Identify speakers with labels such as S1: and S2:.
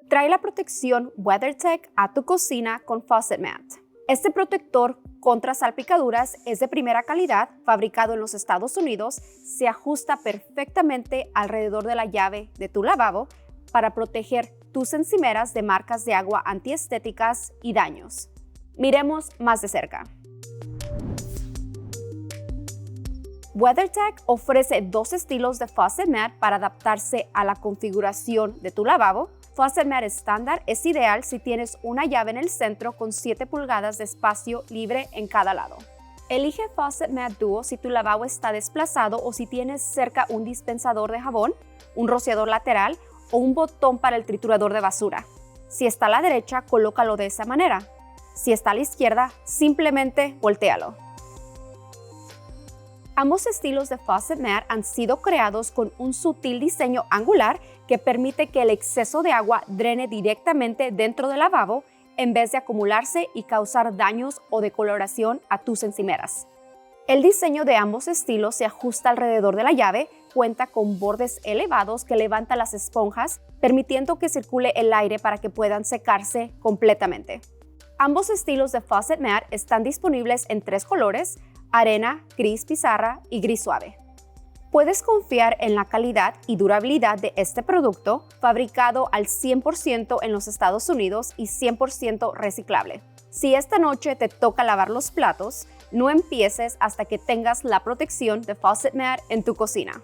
S1: Trae la protección WeatherTech a tu cocina con Faucet Mat. Este protector contra salpicaduras es de primera calidad, fabricado en los Estados Unidos, se ajusta perfectamente alrededor de la llave de tu lavabo para proteger tus encimeras de marcas de agua antiestéticas y daños. Miremos más de cerca. WeatherTech ofrece dos estilos de Faucet Mat para adaptarse a la configuración de tu lavabo. Faucet Mat estándar es ideal si tienes una llave en el centro con 7 pulgadas de espacio libre en cada lado. Elige Faucet Mat Duo si tu lavabo está desplazado o si tienes cerca un dispensador de jabón, un rociador lateral o un botón para el triturador de basura. Si está a la derecha, colócalo de esa manera. Si está a la izquierda, simplemente voltéalo. Ambos estilos de Faucet Mat han sido creados con un sutil diseño angular que permite que el exceso de agua drene directamente dentro del lavabo en vez de acumularse y causar daños o decoloración a tus encimeras. El diseño de ambos estilos se ajusta alrededor de la llave, cuenta con bordes elevados que levantan las esponjas, permitiendo que circule el aire para que puedan secarse completamente. Ambos estilos de Faucet Mat están disponibles en 3 colores: arena, gris pizarra y gris suave. Puedes confiar en la calidad y durabilidad de este producto, fabricado al 100% en los Estados Unidos y 100% reciclable. Si esta noche te toca lavar los platos, no empieces hasta que tengas la protección de Faucet Mat en tu cocina.